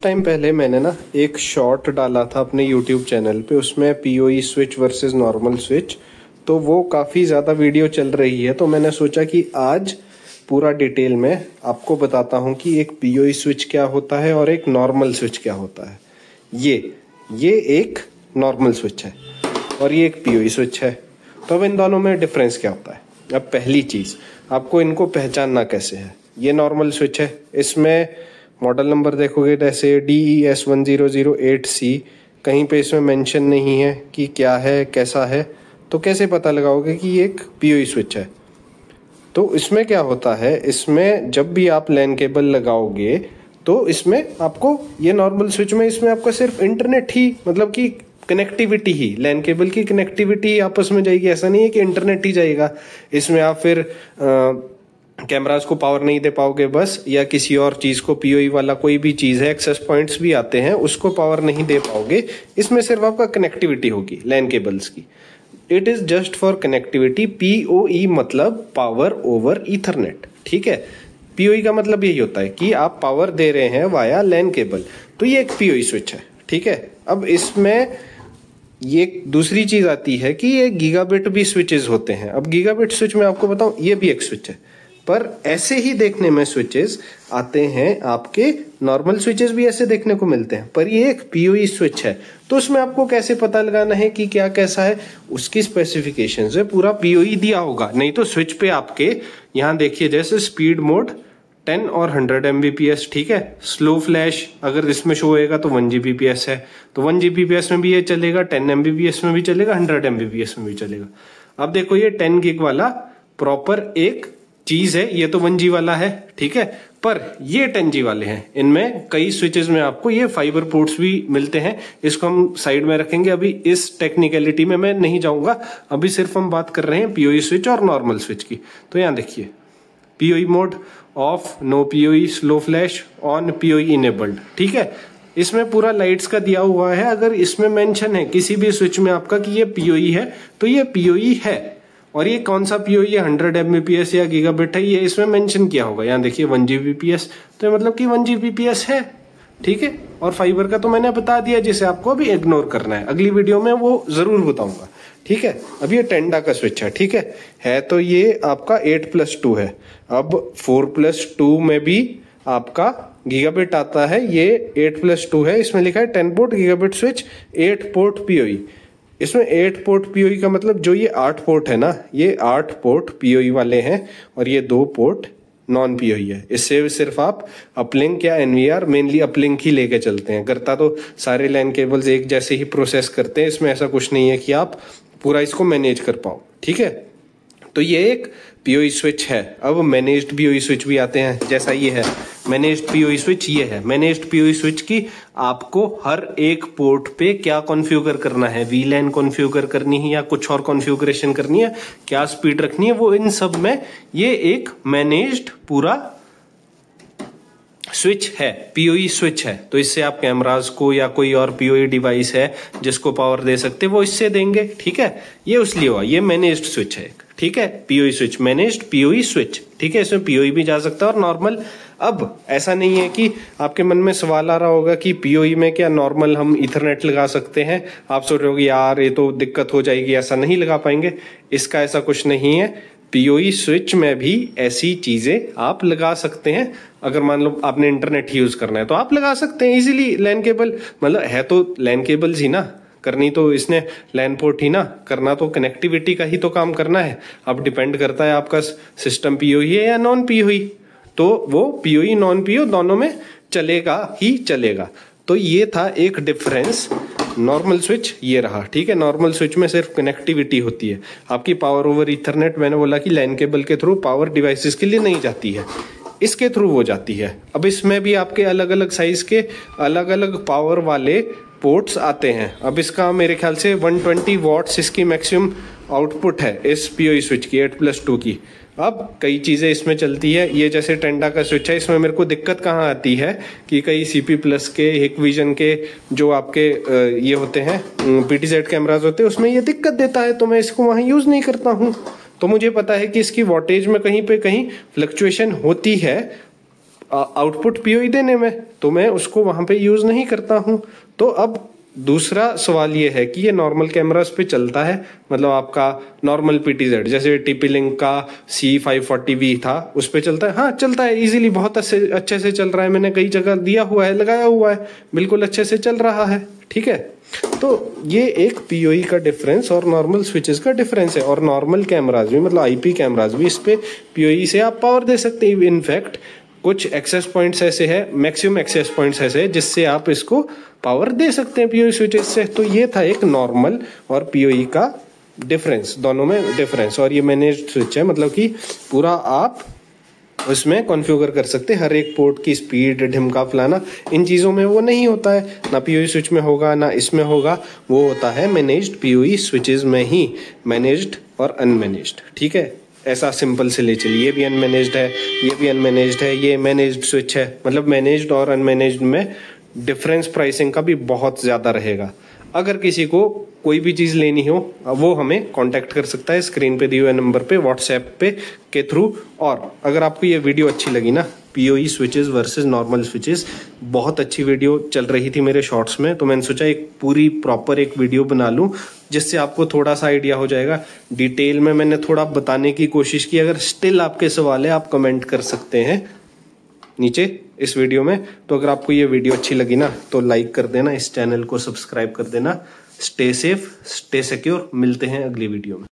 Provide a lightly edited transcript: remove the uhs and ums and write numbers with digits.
Time पहले मैंने ना एक शॉर्ट डाला था अपने YouTube चैनल पे, उसमें PoE switch versus normal switch. तो वो काफ़ी ज़्यादा वीडियो चल रही है, तो मैंने सोचा कि आज पूरा डिटेल में आपको बताता हूँ कि एक PoE स्विच क्या होता है और एक नॉर्मल स्विच क्या होता है। ये एक नॉर्मल स्विच है और ये एक PoE स्विच है। तो अब इन दोनों में डिफरेंस क्या होता है। अब पहली चीज़, आपको इनको पहचानना कैसे है। ये नॉर्मल स्विच है, इसमें मॉडल नंबर देखोगे जैसे DES1008C, कहीं पे इसमें मेंशन नहीं है कि क्या है कैसा है, तो कैसे पता लगाओगे कि ये एक PoE स्विच है। तो इसमें क्या होता है, इसमें जब भी आप लैन केबल लगाओगे तो इसमें आपको ये नॉर्मल स्विच में इसमें आपका सिर्फ इंटरनेट ही, मतलब कि कनेक्टिविटी ही, लैन केबल की कनेक्टिविटी आपस में जाएगी। ऐसा नहीं है कि इंटरनेट ही जाएगा। इसमें आप फिर कैमरास को पावर नहीं दे पाओगे बस, या किसी और चीज को, PoE वाला कोई भी चीज है, एक्सेस पॉइंट्स भी आते हैं, उसको पावर नहीं दे पाओगे। इसमें सिर्फ आपका कनेक्टिविटी होगी लैन केबल्स की। It is just for connectivity. PoE मतलब पावर ओवर ईथरनेट, ठीक है। PoE का मतलब यही होता है कि आप पावर दे रहे हैं वाया लैन केबल, तो ये एक PoE स्विच है, ठीक है। अब इसमें ये दूसरी चीज आती है कि ये गीगाबिट भी स्विचेस होते हैं। अब गीगाबिट स्विच में आपको बताऊं, ये भी एक स्विच है, पर ऐसे ही देखने में स्विचेस आते हैं। आपके नॉर्मल स्विचेस भी ऐसे देखने को मिलते हैं, पर ये एक PoE स्विच है। तो उसमें आपको कैसे पता लगाना है कि क्या कैसा है, उसकी स्पेसिफिकेशन से पूरा PoE दिया होगा। नहीं तो स्विच पे आपके यहाँ देखिए, जैसे स्पीड मोड 10 और 100 Mbps, ठीक है। स्लो फ्लैश अगर इसमें शो होएगा तो 1 Gbps है, तो 1 Gbps में भी ये चलेगा, 10 Mbps में भी चलेगा, 100 Mbps में भी चलेगा। अब देखो ये 10 गिग वाला प्रॉपर एक चीज है, ये तो 1G वाला है, ठीक है। पर ये 10G वाले हैं। इनमें कई स्विचेस में आपको ये फाइबर पोर्ट्स भी मिलते हैं, इसको हम साइड में रखेंगे। अभी इस टेक्निकलिटी में मैं नहीं जाऊंगा, अभी सिर्फ हम बात कर रहे हैं PoE स्विच और नॉर्मल स्विच की। तो यहां देखिए, PoE mode off, no PoE, slow flash on, PoE enabled, ठीक है। इसमें पूरा लाइट्स का दिया हुआ है। अगर इसमें मेंशन है किसी भी स्विच में आपका कि ये PoE है, तो ये PoE है। और ये कौन सा PoE है, 100 Mbps या गीगाबिट है, ये इसमें मेंशन किया होगा। यहाँ देखिए 1 Gbps, तो मतलब कि 1 Gbps है, ठीक है। और फाइबर का तो मैंने बता दिया, जिसे आपको अभी इग्नोर करना है, अगली वीडियो में वो जरूर बताऊंगा, ठीक है। अब ये टेंडा का स्विच है, ठीक है। तो ये आपका 8+2 है। अब 4+2 में भी आपका गीगाबिट आता है, ये 8+2 है। इसमें लिखा है 10 port gigabit switch, 8 port PoE। इसमें 8 पोर्ट PoE का मतलब जो ये 8 पोर्ट है ना, ये 8 पोर्ट PoE वाले हैं और ये 2 पोर्ट नॉन PoE है। इससे सिर्फ आप अपलिंक या NVR, मेनली अपलिंक ही लेके चलते हैं। करता तो सारे लैन केबल्स एक जैसे ही प्रोसेस करते हैं, इसमें ऐसा कुछ नहीं है कि आप पूरा इसको मैनेज कर पाओ, ठीक है। तो ये एक PoE स्विच है। अब मैनेज्ड PoE स्विच भी आते हैं, जैसा ये है मैनेज्ड PoE स्विच। ये है मैनेज्ड PoE स्विच की आपको हर एक पोर्ट पे क्या कॉन्फ़िगर करना है, VLAN कॉन्फ़िगर करनी है या कुछ और कॉन्फ़िगरेशन करनी है, क्या स्पीड रखनी है, वो इन सब में ये एक मैनेज्ड पूरा स्विच है, PoE स्विच है। तो इससे आप कैमरास को या कोई और PoE डिवाइस है जिसको पावर दे सकते, वो इससे देंगे, ठीक है। ये उसलिए हुआ, ये मैनेज्ड स्विच है, ठीक है। PoE switch, managed PoE switch, ठीक है। इसमें PoE भी जा सकता है और नॉर्मल। अब ऐसा नहीं है कि आपके मन में सवाल आ रहा होगा कि PoE में क्या नॉर्मल हम इथरनेट लगा सकते हैं। आप सोच रहे हो यार ये तो दिक्कत हो जाएगी, ऐसा नहीं लगा पाएंगे। इसका ऐसा कुछ नहीं है। PoE स्विच में भी ऐसी चीजें आप लगा सकते हैं। अगर मान लो आपने इंटरनेट यूज करना है तो आप लगा सकते हैं इजीली। लैन केबल मतलब है तो लैन केबल्स ही ना, करनी तो इसने लैन पोर्ट ही ना, करना तो कनेक्टिविटी का ही तो काम करना है। अब डिपेंड करता है आपका सिस्टम PoE है या नॉन PoE, तो वो PoE नॉन PoE दोनों में चलेगा ही चलेगा। तो ये था एक डिफरेंस। नॉर्मल स्विच ये रहा, ठीक है। नॉर्मल स्विच में सिर्फ कनेक्टिविटी होती है, आपकी पावर ओवर ईथरनेट, मैंने बोला कि लैन केबल के थ्रू पावर डिवाइसेस के लिए नहीं जाती है, इसके थ्रू वो जाती है। अब इसमें भी आपके अलग अलग साइज के अलग अलग पावर वाले पोर्ट्स आते हैं। अब इसका मेरे ख्याल से 120 वॉट्स इसकी मैक्सिमम आउटपुट है इस PoE स्विच की, 8+2 की। अब कई चीजें इसमें चलती है, ये जैसे टेंडा का स्विच है, इसमें मेरे को दिक्कत कहाँ आती है कि कई CP+ के, हिकविजन के जो आपके ये होते हैं PTZ कैमराज होते हैं, उसमें ये दिक्कत देता है, तो मैं इसको वहां यूज नहीं करता हूँ। तो मुझे पता है कि इसकी वॉटेज में कहीं पे कहीं फ्लक्चुएशन होती है, आउटपुट पीओई देने में, तो मैं उसको वहां पे यूज नहीं करता हूं। तो अब दूसरा सवाल ये है कि ये नॉर्मल कैमरास पे चलता है, मतलब आपका नॉर्मल PTZ जैसे TP-Link का C540V था उस पे चलता है? हाँ चलता है इजीली, बहुत अच्छे से चल रहा है, मैंने कई जगह दिया हुआ है, लगाया हुआ है, बिल्कुल अच्छे से चल रहा है। ठीक है, तो ये एक पीओई का डिफरेंस और नॉर्मल स्विचेस का डिफरेंस है। और नॉर्मल कैमराज भी, मतलब IP कैमराज भी, इस पे पीओई से आप पावर दे सकते हैं। इनफैक्ट कुछ एक्सेस पॉइंट्स ऐसे हैं, मैक्सिमम एक्सेस पॉइंट्स ऐसे हैं जिससे आप इसको पावर दे सकते हैं पीओई स्विचेस से। तो ये था एक नॉर्मल और पीओई का डिफरेंस, दोनों में डिफरेंस। और ये मैनेज्ड स्विच है, मतलब कि पूरा आप उसमें कॉन्फ़िगर कर सकते हैं हर एक पोर्ट की स्पीड, ढिमका फलाना, इन चीज़ों में वो नहीं होता है, ना पीओई स्विच में होगा ना इसमें होगा, वो होता है मैनेज्ड पीओई स्विचेस में ही, मैनेज्ड और अनमैनेज्ड। ठीक है, ऐसा सिंपल से ले चलिए, ये भी अनमैनेज्ड है, ये भी अनमैनेज्ड है, ये मैनेज्ड स्विच है। मतलब मैनेज्ड और अनमैनेज्ड में डिफरेंस प्राइसिंग का भी बहुत ज्यादा रहेगा। अगर किसी को कोई भी चीज लेनी हो वो हमें कांटेक्ट कर सकता है स्क्रीन पे दिए हुए नंबर पे, व्हाट्सएप पे के थ्रू। और अगर आपको ये वीडियो अच्छी लगी ना, PoE switches versus normal switches, बहुत अच्छी वीडियो चल रही थी मेरे शॉर्ट्स में, तो मैंने सोचा एक पूरी प्रॉपर एक वीडियो बना लूं जिससे आपको थोड़ा सा आइडिया हो जाएगा। डिटेल में मैंने थोड़ा बताने की कोशिश की। अगर स्टिल आपके सवाल है आप कमेंट कर सकते हैं नीचे इस वीडियो में। तो अगर आपको ये वीडियो अच्छी लगी ना तो लाइक कर देना, इस चैनल को सब्सक्राइब कर देना। स्टे सेफ, स्टे सिक्योर, मिलते हैं अगली वीडियो में।